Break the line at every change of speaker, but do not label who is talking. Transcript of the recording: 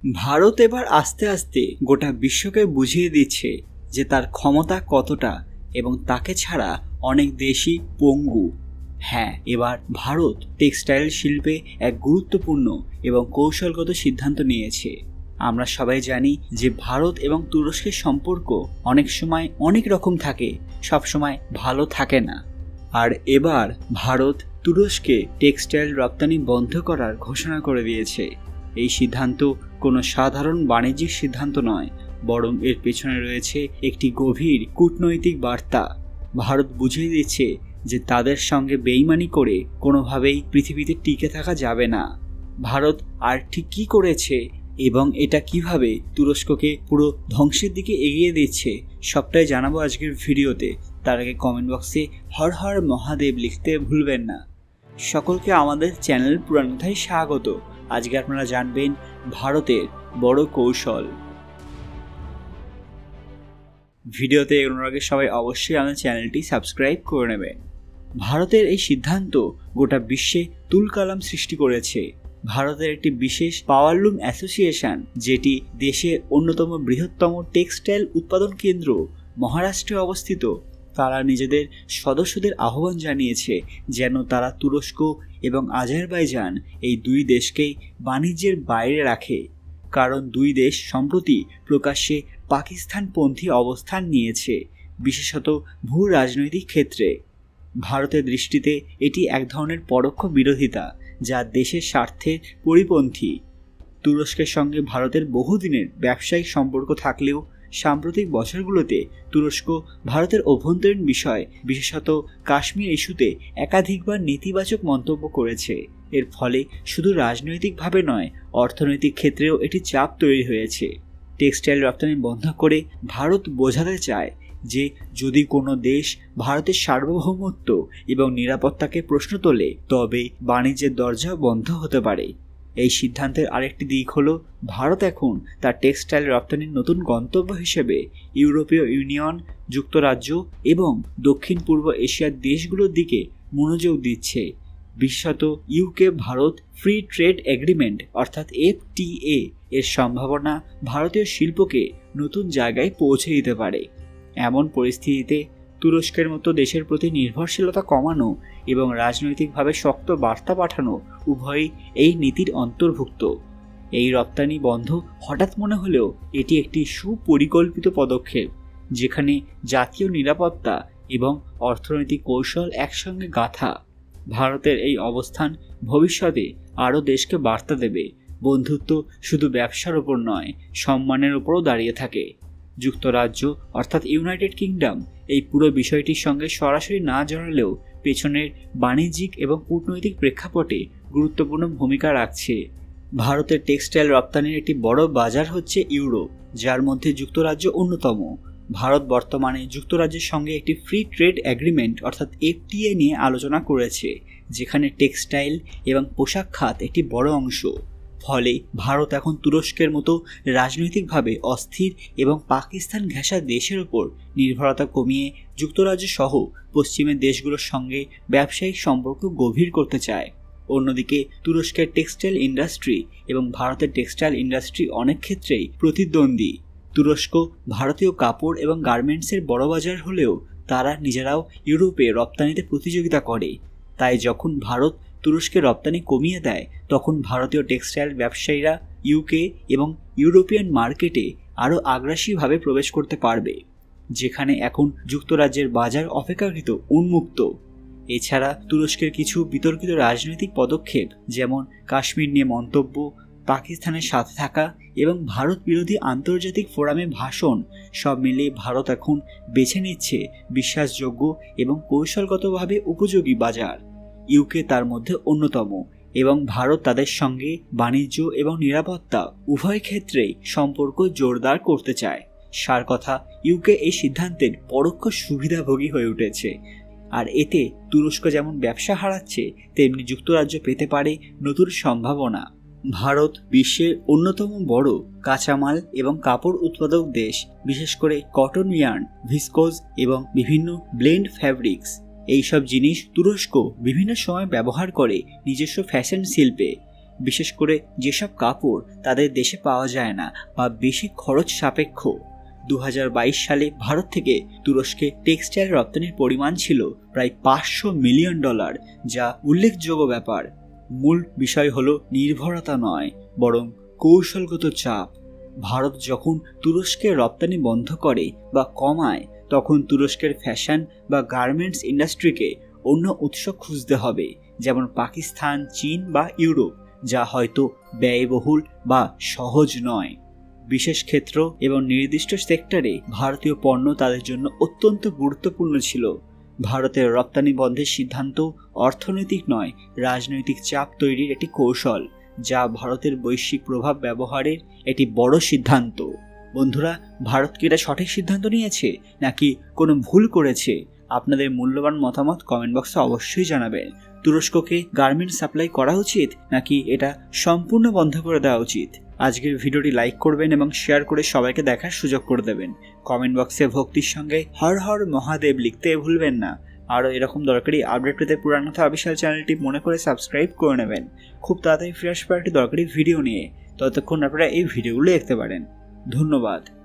ভারত এবার আস্তে আস্তে গোটা বিশ্বকে বুঝিয়ে দিচ্ছে যে তার ক্ষমতা কতটা এবং তাকে ছাড়া অনেক দেশই পঙ্গু। হ্যাঁ, এবার ভারত টেক্সটাইল শিল্পে এক গুরুত্বপূর্ণ এবং কৌশলগত সিদ্ধান্ত নিয়েছে। আমরা সবাই জানি যে ভারত এবং তুরস্কের সম্পর্ক অনেক সময় অনেক রকম থাকে, সবসময় ভালো থাকে না। আর এবার ভারত তুরস্কে টেক্সটাইল রপ্তানি বন্ধ করার ঘোষণা করে দিয়েছে। এই সিদ্ধান্ত কোনো সাধারণ বাণিজ্যিক সিদ্ধান্ত নয়, বরং এর পেছনে রয়েছে একটি গভীর কূটনৈতিক বার্তা। ভারত বুঝিয়ে দিচ্ছে যে তাদের সঙ্গে বেইমানি করে কোনোভাবেই পৃথিবীতে টিকে থাকা যাবে না। ভারত আর ঠিক কী করেছে এবং এটা কিভাবে তুরস্ককে পুরো ধ্বংসের দিকে এগিয়ে দিচ্ছে সবটাই জানাবো আজকের ভিডিওতে। তার আগে কমেন্ট বক্সে হর হর মহাদেব লিখতে ভুলবেন না। সকলকে আমাদের চ্যানেল পুরান কথায় স্বাগত। আজকে আপনারা জানবেন ভারতের বড় কৌশল। ভিডিওতে এগোনোর আগে সবাই অবশ্যই আমাদের চ্যানেলটি সাবস্ক্রাইব করে নেবেন। ভারতের এই সিদ্ধান্ত গোটা বিশ্বে তুলকালাম সৃষ্টি করেছে। ভারতের একটি বিশেষ পাওয়ারলুম অ্যাসোসিয়েশন, যেটি দেশের অন্যতম বৃহত্তম টেক্সটাইল উৎপাদন কেন্দ্র মহারাষ্ট্রে অবস্থিত, তারা নিজেদের সদস্যদের আহ্বান জানিয়েছে যেন তারা তুরস্ক এবং আজারবাইজান এই দুই দেশকেই বাণিজ্যের বাইরে রাখে, কারণ দুই দেশ সম্প্রতি প্রকাশ্যে পাকিস্তানপন্থী অবস্থান নিয়েছে, বিশেষত ভূ রাজনৈতিক ক্ষেত্রে। ভারতের দৃষ্টিতে এটি এক ধরনের পরোক্ষ বিরোধিতা, যা দেশের স্বার্থের পরিপন্থী। তুরস্কের সঙ্গে ভারতের বহুদিনের ব্যবসায়িক সম্পর্ক থাকলেও সাম্প্রতিক বছরগুলোতে তুরস্ক ভারতের অভ্যন্তরীণ বিষয়, বিশেষত কাশ্মীর ইস্যুতে একাধিকবার নেতিবাচক মন্তব্য করেছে। এর ফলে শুধু রাজনৈতিকভাবে নয়, অর্থনৈতিক ক্ষেত্রেও এটি চাপ তৈরি হয়েছে। টেক্সটাইল রপ্তানি বন্ধ করে ভারত বোঝাতে চায় যে যদি কোনো দেশ ভারতের সার্বভৌমত্ব এবং নিরাপত্তাকে প্রশ্ন তোলে, তবে বাণিজ্যের দরজা বন্ধ হতে পারে। এই সিদ্ধান্তের আরেকটি দিক হলো ভারত এখন তার টেক্সটাইল রপ্তানির নতুন গন্তব্য হিসেবে ইউরোপীয় ইউনিয়ন, যুক্তরাজ্য এবং দক্ষিণ পূর্ব এশিয়ার দেশগুলোর দিকে মনোযোগ দিচ্ছে। বিশেষত UK Bharat free trade agreement অর্থাৎ FTA এর সম্ভাবনা ভারতীয় শিল্পকে নতুন জায়গায় পৌঁছে দিতে পারে। এমন পরিস্থিতিতে তুরস্কের মতো দেশের প্রতি নির্ভরশীলতা কমানো এবং রাজনৈতিকভাবে শক্ত বার্তা পাঠানো উভয়ই এই নীতির অন্তর্ভুক্ত। এই রপ্তানি বন্ধ হঠাৎ মনে হলেও এটি একটি সুপরিকল্পিত পদক্ষেপ, যেখানে জাতীয় নিরাপত্তা এবং অর্থনৈতিক কৌশল একসঙ্গে গাঁথা। ভারতের এই অবস্থান ভবিষ্যতে আরও দেশকে বার্তা দেবে বন্ধুত্ব শুধু ব্যবসার ওপর নয়, সম্মানের ওপরও দাঁড়িয়ে থাকে। যুক্তরাজ্য অর্থাৎ ইউনাইটেড কিংডম এই পুরো বিষয়টির সঙ্গে সরাসরি না জড়ালেও পেছনের বাণিজ্যিক এবং কূটনৈতিক প্রেক্ষাপটে গুরুত্বপূর্ণ ভূমিকা রাখছে। ভারতের টেক্সটাইল রপ্তানির একটি বড় বাজার হচ্ছে ইউরোপ, যার মধ্যে যুক্তরাজ্য অন্যতম। ভারত বর্তমানে যুক্তরাজ্যের সঙ্গে একটি ফ্রি ট্রেড এগ্রিমেন্ট অর্থাৎ FTA নিয়ে আলোচনা করেছে, যেখানে টেক্সটাইল এবং পোশাক খাত একটি বড় অংশ। ফলে ভারত এখন তুরস্কের মতো রাজনৈতিকভাবে অস্থির এবং পাকিস্তান ঘেঁষা দেশের ওপর নির্ভরতা কমিয়ে যুক্তরাজ্য সহ পশ্চিমের দেশগুলোর সঙ্গে ব্যবসায়িক সম্পর্ক গভীর করতে চায়। অন্যদিকে তুরস্কের টেক্সটাইল ইন্ডাস্ট্রি এবং ভারতের টেক্সটাইল ইন্ডাস্ট্রি অনেক ক্ষেত্রেই প্রতিদ্বন্দ্বী। তুরস্ক ভারতীয় কাপড় এবং গার্মেন্টসের বড় বাজার হলেও তারা নিজেরাও ইউরোপে রপ্তানিতে প্রতিযোগিতা করে। তাই যখন ভারত তুরস্কে রপ্তানি কমিয়ে দেয়, তখন ভারতীয় টেক্সটাইল ব্যবসায়ীরা ইউকে এবং ইউরোপিয়ান মার্কেটে আরও আগ্রাসীভাবে প্রবেশ করতে পারবে, যেখানে এখন যুক্তরাজ্যের বাজার অপেক্ষাকৃত উন্মুক্ত। এছাড়া তুরস্কের কিছু বিতর্কিত রাজনৈতিক পদক্ষেপ, যেমন কাশ্মীর নিয়ে মন্তব্য, পাকিস্তানের সাথে থাকা এবং ভারত বিরোধী আন্তর্জাতিক ফোরামে ভাষণ, সব মিলিয়ে ভারত এখন বেছে নিচ্ছে বিশ্বাসযোগ্য এবং কৌশলগতভাবে উপযোগী বাজার। ইউকে তার মধ্যে অন্যতম এবং ভারত তাদের সঙ্গে বাণিজ্য এবং নিরাপত্তা উভয় ক্ষেত্রেই সম্পর্ক জোরদার করতে চায়। সার কথা, ইউকে এই সিদ্ধান্তের পরোক্ষ সুবিধাভোগী হয়ে উঠেছে, আর এতে তুরস্ক যেমন ব্যবসা হারাচ্ছে, তেমনি যুক্তরাজ্য পেতে পারে নতুন সম্ভাবনা। ভারত বিশ্বের অন্যতম বড় কাঁচামাল এবং কাপড় উৎপাদক দেশ, বিশেষ করে কটন ইয়ার্ন, ভিসকোজ এবং বিভিন্ন ব্লেন্ড ফ্যাব্রিক্স। এইসব জিনিস তুরস্ক বিভিন্ন সময় ব্যবহার করে নিজস্ব ফ্যাশন শিল্পে। বিশেষ করে যেসব কাপড় তাদের দেশে পাওয়া যায় না বা বেশি খরচ সাপেক্ষ। 2022 সালে ভারত থেকে তুরস্কে টেক্সটাইল রপ্তানির পরিমাণ ছিল প্রায় $500 মিলিয়ন, যা উল্লেখযোগ্য ব্যাপার। মূল বিষয় হলো নির্ভরতা নয়, বরং কৌশলগত চাপ। ভারত যখন তুরস্কের রপ্তানি বন্ধ করে বা কমায়, তখন তুরস্কের ফ্যাশন বা গার্মেন্টস ইন্ডাস্ট্রিকে অন্য উৎস খুঁজতে হবে, যেমন পাকিস্তান, চীন বা ইউরোপ, যা হয়তো ব্যয়বহুল বা সহজ নয়। বিশেষ ক্ষেত্র এবং নির্দিষ্ট সেক্টরে ভারতীয় পণ্য তাদের জন্য অত্যন্ত গুরুত্বপূর্ণ ছিল। ভারতের রপ্তানি বন্ধের সিদ্ধান্ত অর্থনৈতিক নয়, রাজনৈতিক চাপ তৈরির একটি কৌশল, যা ভারতের বৈশ্বিক প্রভাব ব্যবহারের একটি বড় সিদ্ধান্ত। বন্ধুরা, ভারত কি এটা সঠিক সিদ্ধান্ত নিয়েছে নাকি কোনো ভুল করেছে? আপনাদের মূল্যবান মতামত কমেন্ট বক্সে অবশ্যই জানাবেন। তুরস্ককে গার্মেন্টস সাপ্লাই করা উচিত নাকি এটা সম্পূর্ণ বন্ধ করে দেওয়া উচিত? আজকের ভিডিওটি লাইক করবেন এবং শেয়ার করে সবাইকে দেখার সুযোগ করে দেবেন। কমেন্ট বক্সে ভক্তির সঙ্গে হর হর মহাদেব লিখতে ভুলবেন না। আরও এরকম দরকারি আপডেট পেতে পুরাণকথা অফিসিয়াল চ্যানেলটি মনে করে সাবস্ক্রাইব করে নেবেন। খুব তাড়াতাড়ি ফিরে আসবে একটি দরকারি ভিডিও নিয়ে। ততক্ষণ আপনারা এই ভিডিওগুলো দেখতে পারেন। ধন্যবাদ।